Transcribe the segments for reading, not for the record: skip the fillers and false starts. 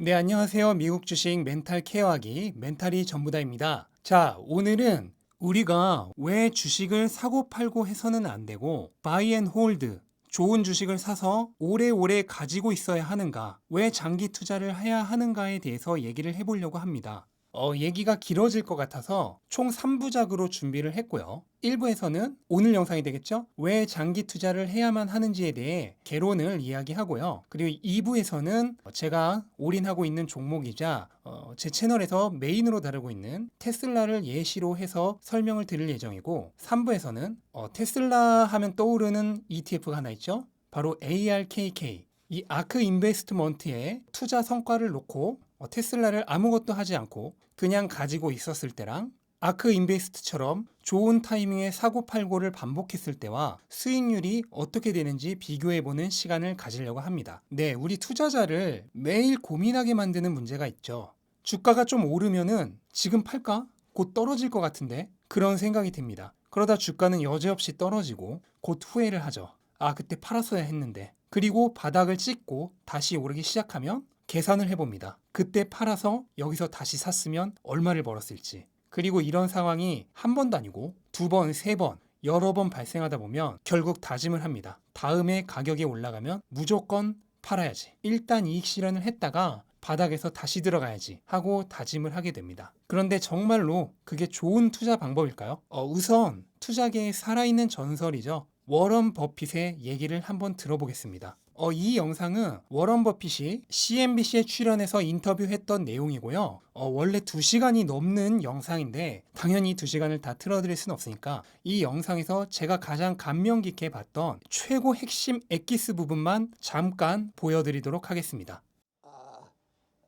네, 안녕하세요. 미국 주식 멘탈 케어하기 멘탈이 전부다입니다. 자, 오늘은 우리가 왜 주식을 사고 팔고 해서는 안 되고 바이 앤 홀드, 좋은 주식을 사서 오래오래 가지고 있어야 하는가, 왜 장기 투자를 해야 하는가에 대해서 얘기를 해보려고 합니다. 얘기가 길어질 것 같아서 총 3부작으로 준비를 했고요. 1부에서는 오늘 영상이 되겠죠? 왜 장기 투자를 해야만 하는지에 대해 개론을 이야기하고요. 그리고 2부에서는 제가 올인하고 있는 종목이자 제 채널에서 메인으로 다루고 있는 테슬라를 예시로 해서 설명을 드릴 예정이고, 3부에서는 테슬라 하면 떠오르는 ETF가 하나 있죠? 바로 ARKK. 이 아크 인베스트먼트의 투자 성과를 놓고 테슬라를 아무것도 하지 않고 그냥 가지고 있었을 때랑 아크 인베스트처럼 좋은 타이밍에 사고 팔고를 반복했을 때와 수익률이 어떻게 되는지 비교해보는 시간을 가지려고 합니다. 네, 우리 투자자를 매일 고민하게 만드는 문제가 있죠. 주가가 좀 오르면은 지금 팔까? 곧 떨어질 것 같은데? 그런 생각이 듭니다. 그러다 주가는 여지없이 떨어지고 곧 후회를 하죠. 아, 그때 팔았어야 했는데. 그리고 바닥을 찍고 다시 오르기 시작하면 계산을 해봅니다. 그때 팔아서 여기서 다시 샀으면 얼마를 벌었을지. 그리고 이런 상황이 한 번도 아니고 두 번, 세 번, 여러 번 발생하다 보면 결국 다짐을 합니다. 다음에 가격이 올라가면 무조건 팔아야지. 일단 이익 실현을 했다가 바닥에서 다시 들어가야지 하고 다짐을 하게 됩니다. 그런데 정말로 그게 좋은 투자 방법일까요? 우선 투자계의 살아있는 전설이죠. 워런 버핏의 얘기를 한번 들어보겠습니다. 이 영상은 워런 버핏이 CNBC에 출연해서 인터뷰했던 내용이고요. 원래 2시간이 넘는 영상인데 당연히 2시간을 다 틀어드릴 수는 없으니까 이 영상에서 제가 가장 감명 깊게 봤던 최고 핵심 엑기스 부분만 잠깐 보여드리도록 하겠습니다.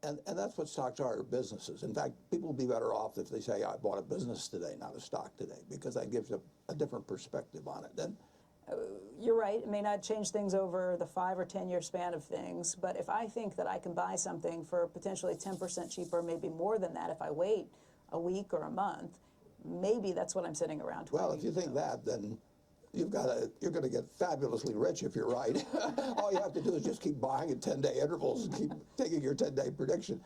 And that's what stocks are, businesses. In fact, people will be better off if they say, I bought a business today, not a stock today, because that gives a different perspective on it. Then You're right. It may not change things over the 5 or 10 year span of things, but if I think that I can buy something for potentially 10% cheaper, maybe more than that if I wait a week or a month, maybe that's what I'm sitting around. well, if you think that, then you're going to get fabulously rich if you're right. All you have to do is just keep buying at 10-day intervals and keep taking your 10-day prediction.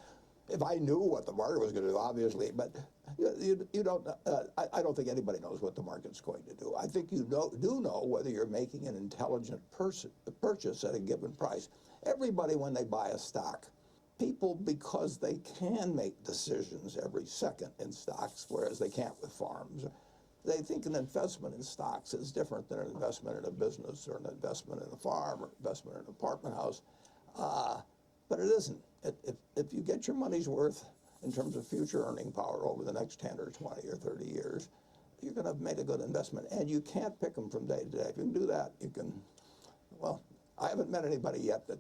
If I knew what the market was going to do, obviously, but you don't. I don't think anybody knows what the market's going to do. I think you do know whether you're making an intelligent purchase at a given price. Everybody, when they buy a stock, people, because they can make decisions every second in stocks, whereas they can't with farms, they think an investment in stocks is different than an investment in a business or an investment in a farm or investment in an apartment house. But it isn't. If you get your money's worth in terms of future earning power over the next 10 or 20 or 30 years, you're going to have made a good investment. And you can't pick them from day to day. If you can do that, you can, well, I haven't met anybody yet that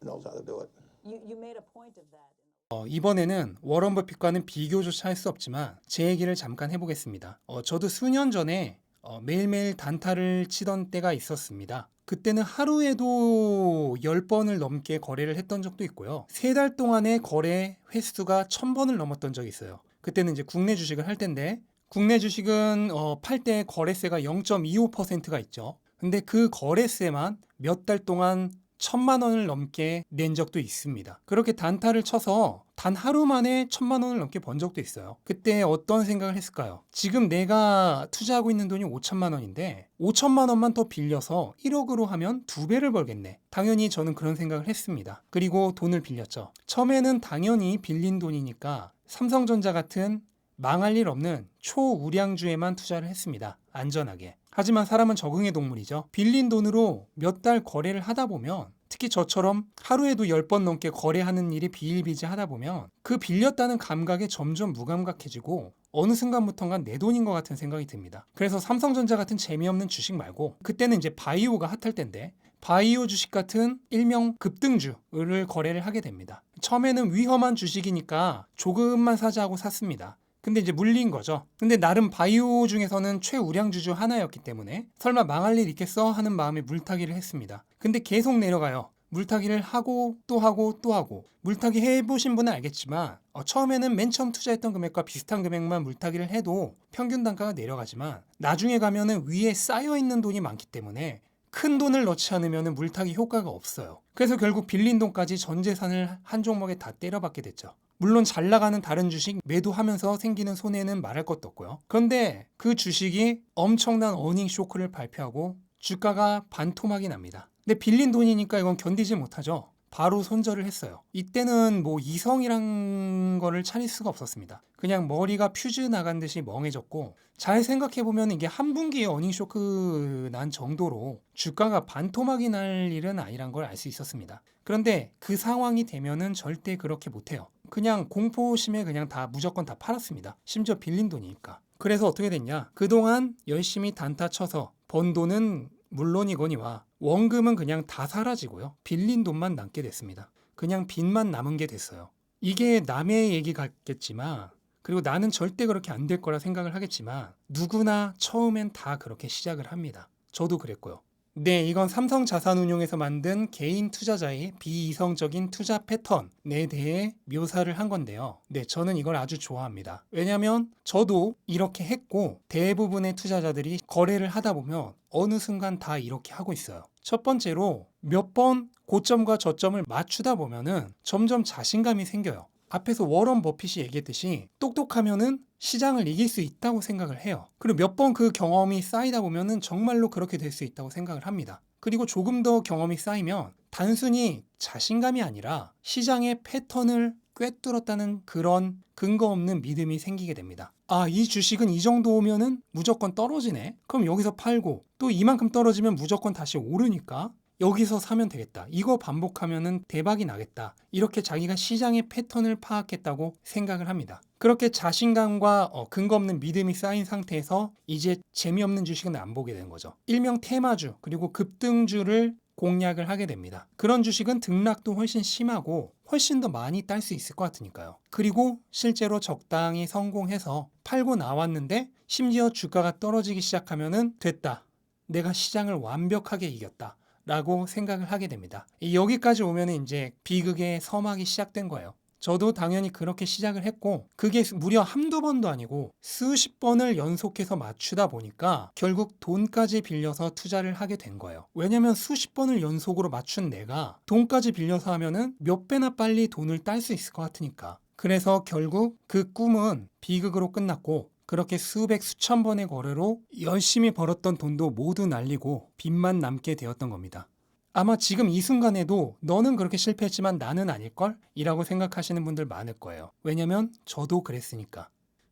knows how to do it. You made a point of that. 이번에는 워런 버핏과는 비교조차 할 수 없지만 제 얘기를 잠깐 해보겠습니다. 저도 수년 전에 매일매일 단타를 치던 때가 있었습니다. 그때는 하루에도 10번을 넘게 거래를 했던 적도 있고요. 3달 동안의 거래 횟수가 1000번을 넘었던 적이 있어요. 그때는 이제 국내 주식을 할 텐데, 국내 주식은 팔 때 거래세가 0.25%가 있죠. 근데 그 거래세만 몇 달 동안 1000만 원을 넘게 낸 적도 있습니다. 그렇게 단타를 쳐서 단 하루 만에 1000만 원을 넘게 번 적도 있어요. 그때 어떤 생각을 했을까요? 지금 내가 투자하고 있는 돈이 5천만 원인데 5천만 원만 더 빌려서 1억으로 하면 2배를 벌겠네. 당연히 저는 그런 생각을 했습니다. 그리고 돈을 빌렸죠. 처음에는 당연히 빌린 돈이니까 삼성전자 같은 망할 일 없는 초우량주에만 투자를 했습니다. 안전하게. 하지만 사람은 적응의 동물이죠. 빌린 돈으로 몇 달 거래를 하다 보면, 특히 저처럼 하루에도 10번 넘게 거래하는 일이 비일비재하다 보면 그 빌렸다는 감각에 점점 무감각해지고 어느 순간부터가 내 돈인 것 같은 생각이 듭니다. 그래서 삼성전자 같은 재미없는 주식 말고, 그때는 이제 바이오가 핫할 때인데 바이오 주식 같은 일명 급등주를 거래를 하게 됩니다. 처음에는 위험한 주식이니까 조금만 사자 하고 샀습니다. 근데 이제 물린 거죠. 근데 나름 바이오 중에서는 최우량주 중 하나였기 때문에 설마 망할 일 있겠어 하는 마음에 물타기를 했습니다. 근데 계속 내려가요. 물타기를 하고 또 하고 또 하고. 물타기 해보신 분은 알겠지만 처음에는 맨 처음 투자했던 금액과 비슷한 금액만 물타기를 해도 평균 단가가 내려가지만 나중에 가면은 위에 쌓여있는 돈이 많기 때문에 큰 돈을 넣지 않으면 물타기 효과가 없어요. 그래서 결국 빌린 돈까지 전 재산을 한 종목에 다 때려박게 됐죠. 물론 잘 나가는 다른 주식 매도하면서 생기는 손해는 말할 것도 없고요. 그런데 그 주식이 엄청난 어닝 쇼크를 발표하고 주가가 반토막이 납니다. 근데 빌린 돈이니까 이건 견디지 못하죠. 바로 손절을 했어요. 이때는 뭐 이성이란 거를 차릴 수가 없었습니다. 그냥 머리가 퓨즈 나간 듯이 멍해졌고, 잘 생각해보면 이게 한 분기에 어닝 쇼크 난 정도로 주가가 반토막이 날 일은 아니란 걸 알 수 있었습니다. 그런데 그 상황이 되면은 절대 그렇게 못해요. 그냥 공포심에 그냥 다 무조건 다 팔았습니다. 심지어 빌린 돈이니까. 그래서 어떻게 됐냐? 그동안 열심히 단타 쳐서 번 돈은 물론이거니와 원금은 그냥 다 사라지고요. 빌린 돈만 남게 됐습니다. 그냥 빚만 남은 게 됐어요. 이게 남의 얘기 같겠지만, 그리고 나는 절대 그렇게 안 될 거라 생각을 하겠지만, 누구나 처음엔 다 그렇게 시작을 합니다. 저도 그랬고요. 네, 이건 삼성자산운용에서 만든 개인 투자자의 비이성적인 투자 패턴에 대해 묘사를 한 건데요. 네, 저는 이걸 아주 좋아합니다. 왜냐하면 저도 이렇게 했고, 대부분의 투자자들이 거래를 하다 보면 어느 순간 다 이렇게 하고 있어요. 첫 번째로 몇 번 고점과 저점을 맞추다 보면은 점점 자신감이 생겨요. 앞에서 워런 버핏이 얘기했듯이 똑똑하면은 시장을 이길 수 있다고 생각을 해요. 그리고 몇 번 그 경험이 쌓이다 보면은 정말로 그렇게 될 수 있다고 생각을 합니다. 그리고 조금 더 경험이 쌓이면 단순히 자신감이 아니라 시장의 패턴을 꿰뚫었다는 그런 근거 없는 믿음이 생기게 됩니다. 아, 이 주식은 이 정도 오면은 무조건 떨어지네? 그럼 여기서 팔고 또 이만큼 떨어지면 무조건 다시 오르니까 여기서 사면 되겠다. 이거 반복하면은 대박이 나겠다. 이렇게 자기가 시장의 패턴을 파악했다고 생각을 합니다. 그렇게 자신감과 근거 없는 믿음이 쌓인 상태에서 이제 재미없는 주식은 안 보게 되는 거죠. 일명 테마주 그리고 급등주를 공략을 하게 됩니다. 그런 주식은 등락도 훨씬 심하고 훨씬 더 많이 딸 수 있을 것 같으니까요. 그리고 실제로 적당히 성공해서 팔고 나왔는데 심지어 주가가 떨어지기 시작하면은 됐다. 내가 시장을 완벽하게 이겼다. 라고 생각을 하게 됩니다. 여기까지 오면 이제 비극의 서막이 시작된 거예요. 저도 당연히 그렇게 시작을 했고 그게 무려 한두 번도 아니고 수십 번을 연속해서 맞추다 보니까 결국 돈까지 빌려서 투자를 하게 된 거예요. 왜냐면 수십 번을 연속으로 맞춘 내가 돈까지 빌려서 하면은 몇 배나 빨리 돈을 딸 수 있을 것 같으니까. 그래서 결국 그 꿈은 비극으로 끝났고 그렇게 수백 수천 번의 거래로 열심히 벌었던 돈도 모두 날리고 빚만 남게 되었던 겁니다. 아마 지금 이 순간에도 너는 그렇게 실패했지만 나는 아닐걸? 이라고 생각하시는 분들 많을 거예요. 왜냐면 저도 그랬으니까.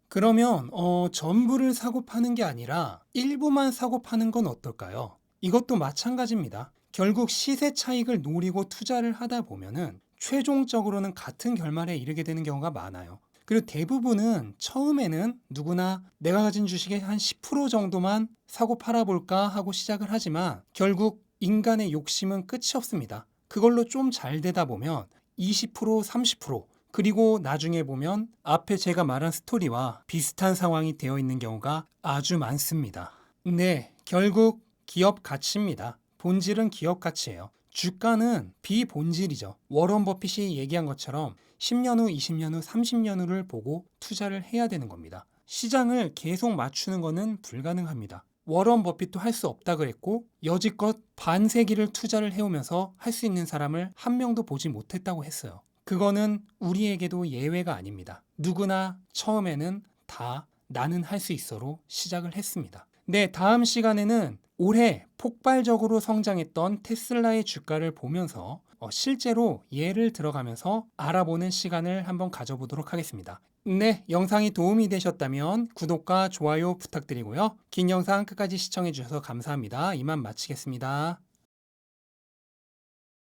그러면 전부를 사고 파는 게 아니라 일부만 사고 파는 건 어떨까요? 이것도 마찬가지입니다. 결국 시세 차익을 노리고 투자를 하다 보면은 최종적으로는 같은 결말에 이르게 되는 경우가 많아요. 그리고 대부분은 처음에는 누구나 내가 가진 주식의 한 10% 정도만 사고 팔아볼까 하고 시작을 하지만 결국 인간의 욕심은 끝이 없습니다. 그걸로 좀 잘 되다 보면 20%, 30% 그리고 나중에 보면 앞에 제가 말한 스토리와 비슷한 상황이 되어 있는 경우가 아주 많습니다. 네, 결국 기업 가치입니다. 본질은 기업 가치예요. 주가는 비본질이죠. 워런 버핏이 얘기한 것처럼 10년 후, 20년 후, 30년 후를 보고 투자를 해야 되는 겁니다. 시장을 계속 맞추는 것은 불가능합니다. 워런 버핏도 할 수 없다 그랬고 여지껏 반세기를 투자를 해오면서 할 수 있는 사람을 한 명도 보지 못했다고 했어요. 그거는 우리에게도 예외가 아닙니다. 누구나 처음에는 다 나는 할 수 있어로 시작을 했습니다. 네, 다음 시간에는 올해 폭발적으로 성장했던 테슬라의 주가를 보면서 실제로 예를 들어가면서 알아보는 시간을 한번 가져보도록 하겠습니다. 네, 영상이 도움이 되셨다면 구독과 좋아요 부탁드리고요. 긴 영상 끝까지 시청해 주셔서 감사합니다. 이만 마치겠습니다.